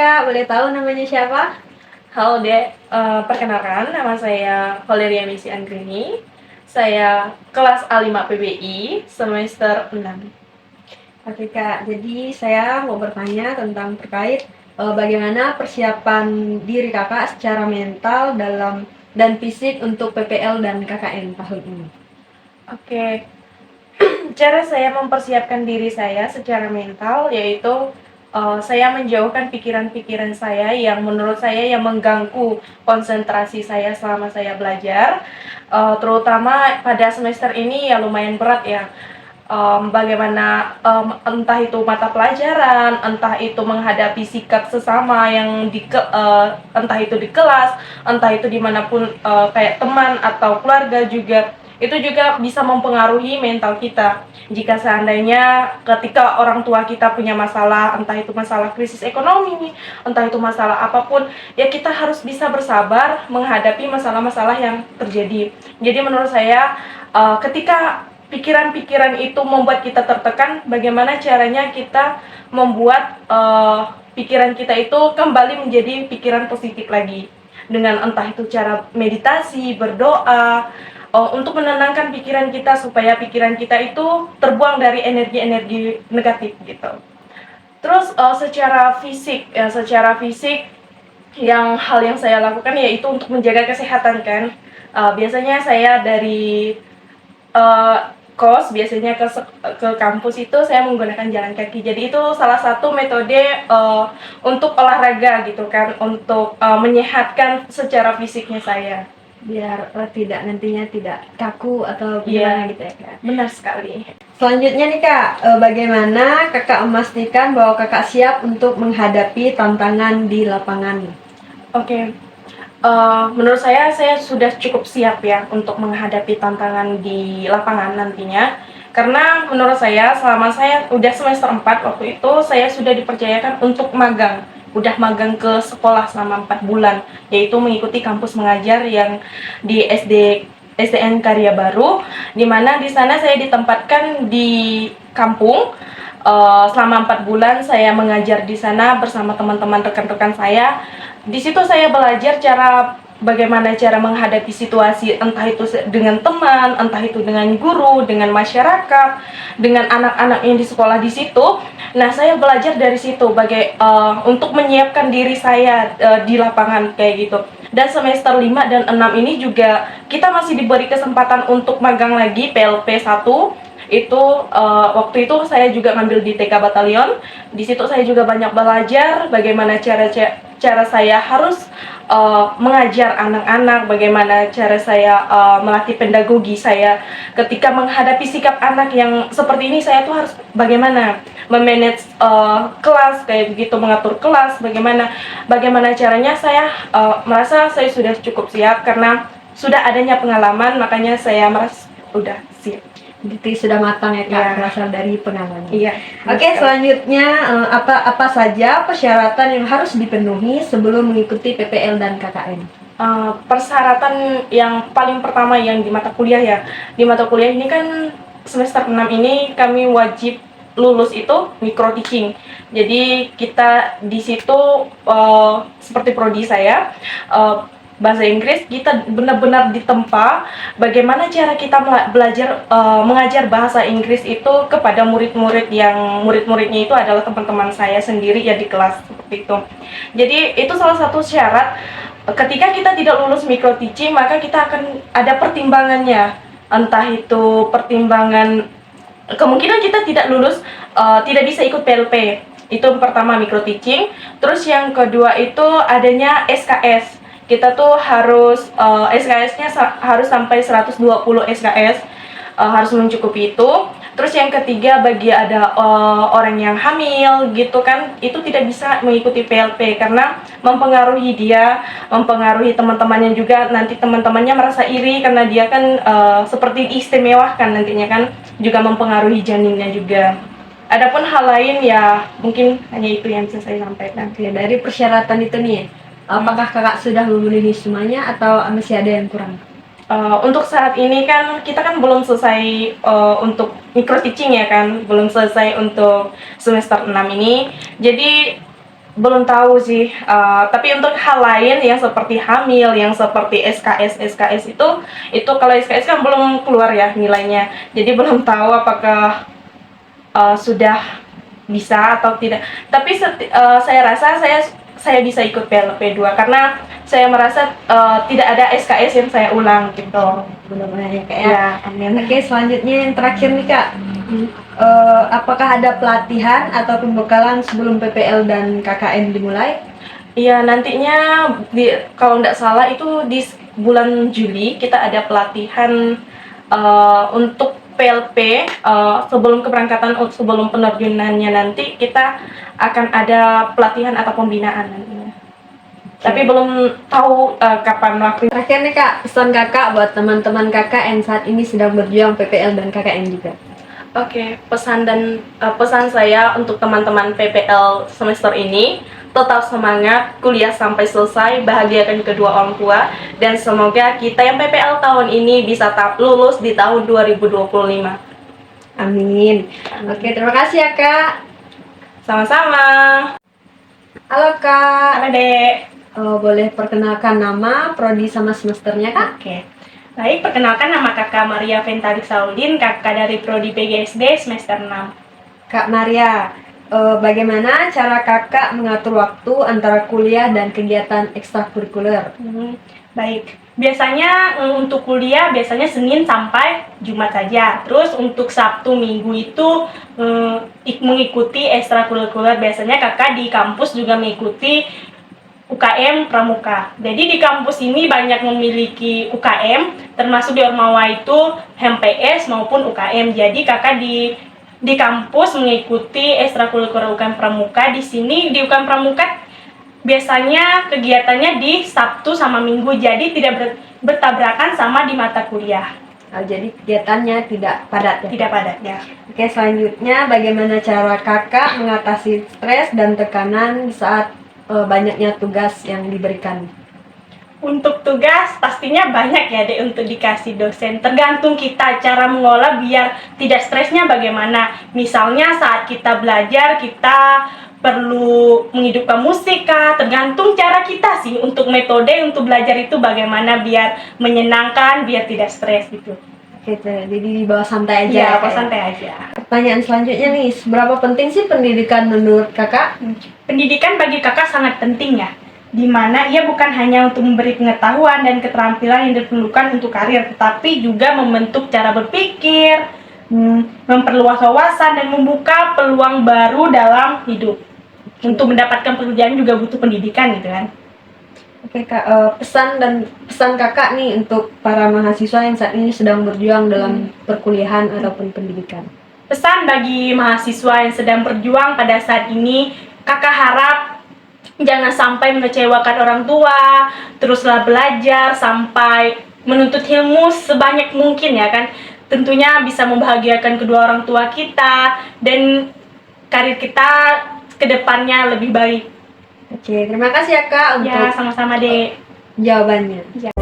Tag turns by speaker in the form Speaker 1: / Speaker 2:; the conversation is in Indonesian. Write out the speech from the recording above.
Speaker 1: Kak, boleh tahu namanya siapa?
Speaker 2: Halo Dek, perkenalkan nama saya Valeria Misi Anggrini. Saya kelas A5 PBI semester 6.
Speaker 1: Oke Kak, jadi saya mau bertanya tentang terkait bagaimana persiapan diri Kakak secara mental dan fisik untuk PPL dan KKN tahun ini.
Speaker 2: Oke, cara saya mempersiapkan diri saya secara mental yaitu saya menjauhkan pikiran-pikiran saya yang menurut saya yang mengganggu konsentrasi saya selama saya belajar. Terutama pada semester ini ya lumayan berat ya. Bagaimana entah itu mata pelajaran, entah itu menghadapi sikap sesama yang entah itu di kelas, entah itu dimanapun kayak teman atau keluarga juga, itu juga bisa mempengaruhi mental kita. Jika seandainya ketika orang tua kita punya masalah, entah itu masalah krisis ekonomi, entah itu masalah apapun, ya kita harus bisa bersabar menghadapi masalah-masalah yang terjadi. Jadi menurut saya ketika pikiran-pikiran itu membuat kita tertekan, bagaimana caranya kita membuat pikiran kita itu kembali menjadi pikiran positif lagi, dengan entah itu cara meditasi, berdoa, untuk menenangkan pikiran kita supaya pikiran kita itu terbuang dari energi-energi negatif gitu. Terus secara fisik hal yang saya lakukan yaitu untuk menjaga kesehatan kan. Biasanya saya dari kos biasanya ke kampus itu saya menggunakan jalan kaki. Jadi itu salah satu metode untuk olahraga gitu kan, untuk menyehatkan secara fisiknya saya.
Speaker 1: Biar nantinya tidak kaku atau gimana gitu ya Kak.
Speaker 2: Benar sekali.
Speaker 1: Selanjutnya nih Kak, bagaimana Kakak memastikan bahwa Kakak siap untuk menghadapi tantangan di lapangan?
Speaker 2: Oke. Menurut saya sudah cukup siap ya untuk menghadapi tantangan di lapangan nantinya. Karena menurut saya selama saya udah semester 4 waktu itu, saya sudah dipercayakan untuk magang. Udah magang ke sekolah selama 4 bulan, yaitu mengikuti kampus mengajar yang di SDN Karya Baru, di mana di sana saya ditempatkan di kampung. Selama 4 bulan saya mengajar di sana bersama teman-teman rekan-rekan saya. Di situ saya belajar bagaimana cara menghadapi situasi, entah itu dengan teman, entah itu dengan guru, dengan masyarakat, dengan anak-anak yang di sekolah di situ. Nah, saya belajar dari situ untuk menyiapkan diri saya di lapangan kayak gitu. Dan semester 5 dan 6 ini juga kita masih diberi kesempatan untuk magang lagi PLP 1. Waktu itu saya juga ngambil di TK Batalion. Di situ saya juga banyak belajar bagaimana cara saya harus mengajar anak-anak, bagaimana cara saya melatih pedagogi saya ketika menghadapi sikap anak yang seperti ini. Saya tuh harus bagaimana memanage kelas kayak begitu, mengatur kelas, bagaimana caranya. Saya merasa saya sudah cukup siap karena sudah adanya pengalaman, makanya saya merasa udah siap.
Speaker 1: Jadi sudah matang ya Kak,
Speaker 2: Ya.
Speaker 1: berasal dari pengalaman.
Speaker 2: Iya.
Speaker 1: Oke, selanjutnya apa saja persyaratan yang harus dipenuhi sebelum mengikuti PPL dan KKN?
Speaker 2: Persyaratan yang paling pertama yang di mata kuliah ya. Di mata kuliah ini kan semester 6 ini kami wajib lulus itu micro teaching. Jadi kita di situ seperti prodi saya bahasa Inggris, kita benar-benar ditempa bagaimana cara kita belajar mengajar bahasa Inggris itu kepada murid-muridnya itu adalah teman-teman saya sendiri ya di kelas seperti itu. Jadi itu salah satu syarat. Ketika kita tidak lulus micro teaching, maka kita akan ada pertimbangannya. Entah itu pertimbangan kemungkinan kita tidak lulus, tidak bisa ikut PLP. Itu pertama micro teaching. Terus yang kedua itu adanya SKS. Kita tuh harus SKS-nya harus sampai 120 SKS, harus mencukupi itu. Terus yang ketiga, bagi ada orang yang hamil gitu kan, itu tidak bisa mengikuti PLP karena mempengaruhi dia, mempengaruhi teman-temannya juga. Nanti teman-temannya merasa iri karena dia kan seperti istimewahkan nantinya kan, juga mempengaruhi janinnya juga. Adapun hal lain ya mungkin hanya itu yang bisa saya sampaikan.
Speaker 1: Oke, dari persyaratan itu nih, apakah Kakak sudah memenuhi semuanya atau masih ada yang kurang?
Speaker 2: Untuk saat ini kan kita kan belum selesai untuk micro teaching ya kan, belum selesai untuk semester 6 ini. Jadi Belum tahu sih, tapi untuk hal lain yang seperti hamil, yang seperti SKS itu kalau SKS kan belum keluar ya nilainya, jadi belum tahu apakah sudah bisa atau tidak. Tapi saya rasa saya bisa ikut PLP2 karena saya merasa tidak ada SKS yang saya ulang gitu.
Speaker 1: Mudah-mudahan ya Kak ya.
Speaker 2: Ya, amin.
Speaker 1: Oke, selanjutnya yang terakhir nih Kak. Apakah ada pelatihan atau pembekalan sebelum PPL dan KKN dimulai?
Speaker 2: Iya, nantinya kalau nggak salah itu di bulan Juli kita ada pelatihan untuk PLP sebelum keberangkatan, sebelum penerjunannya nanti kita akan ada pelatihan atau pembinaan nantinya. Tapi belum tahu kapan waktu.
Speaker 1: Terakhir nih Kak, pesan Kakak buat teman-teman Kakak yang saat ini sedang berjuang PPL dan KKN juga.
Speaker 2: Oke, pesan saya untuk teman-teman PPL semester ini, tetap semangat, kuliah sampai selesai, bahagiakan kedua orang tua, dan semoga kita yang PPL tahun ini bisa lulus di tahun 2025.
Speaker 1: Amin. Oke, terima kasih ya Kak.
Speaker 2: Sama-sama.
Speaker 1: Halo Kak.
Speaker 2: Halo Dek.
Speaker 1: Boleh perkenalkan nama, prodi sama semesternya Kak?
Speaker 2: Oke. Baik, perkenalkan nama Kakak Maria Ventari Saudin, Kakak dari prodi PGSD semester 6.
Speaker 1: Kak Maria, bagaimana cara Kakak mengatur waktu antara kuliah dan kegiatan ekstrakurikuler?
Speaker 2: Baik, biasanya untuk kuliah biasanya Senin sampai Jumat saja. Terus untuk Sabtu Minggu itu mengikuti ekstrakurikuler. Biasanya kakak di kampus juga mengikuti UKM Pramuka. Jadi di kampus ini banyak memiliki UKM, termasuk di Ormawa itu HMPS maupun UKM. Jadi kakak di kampus mengikuti ekstrakurikuler UKM Pramuka. Di sini di UKM Pramuka biasanya kegiatannya di Sabtu sama Minggu, jadi tidak bertabrakan sama di mata kuliah.
Speaker 1: Jadi kegiatannya tidak padat ya?
Speaker 2: Tidak padat ya.
Speaker 1: Oke, selanjutnya bagaimana cara Kakak mengatasi stres dan tekanan saat banyaknya tugas yang diberikan?
Speaker 2: Untuk tugas pastinya banyak ya Dek untuk dikasih dosen. Tergantung kita cara mengolah biar tidak stresnya bagaimana. Misalnya saat kita belajar kita perlu menghidupkan musik kah, tergantung cara kita sih untuk metode untuk belajar itu bagaimana biar menyenangkan, biar tidak stres gitu.
Speaker 1: Gitu, jadi dibawa santai aja.
Speaker 2: Iya, bawa santai aja.
Speaker 1: Pertanyaan selanjutnya nih, seberapa penting sih pendidikan menurut Kakak?
Speaker 2: Pendidikan bagi kakak sangat penting ya, di mana ia bukan hanya untuk memberi pengetahuan dan keterampilan yang diperlukan untuk karir, tetapi juga membentuk cara berpikir, memperluas wawasan dan membuka peluang baru dalam hidup. Untuk mendapatkan pekerjaan juga butuh pendidikan gitu kan.
Speaker 1: Oke Kak, pesan Kakak nih untuk para mahasiswa yang saat ini sedang berjuang dalam perkuliahan ataupun pendidikan.
Speaker 2: Pesan bagi mahasiswa yang sedang berjuang pada saat ini, kakak harap jangan sampai mengecewakan orang tua, teruslah belajar sampai menuntut ilmu sebanyak mungkin ya kan. Tentunya bisa membahagiakan kedua orang tua kita dan karir kita ke depannya lebih baik.
Speaker 1: Oke, terima kasih ya Kak untuk
Speaker 2: Ya, sama-sama Dek.
Speaker 1: jawabannya.
Speaker 2: Ya.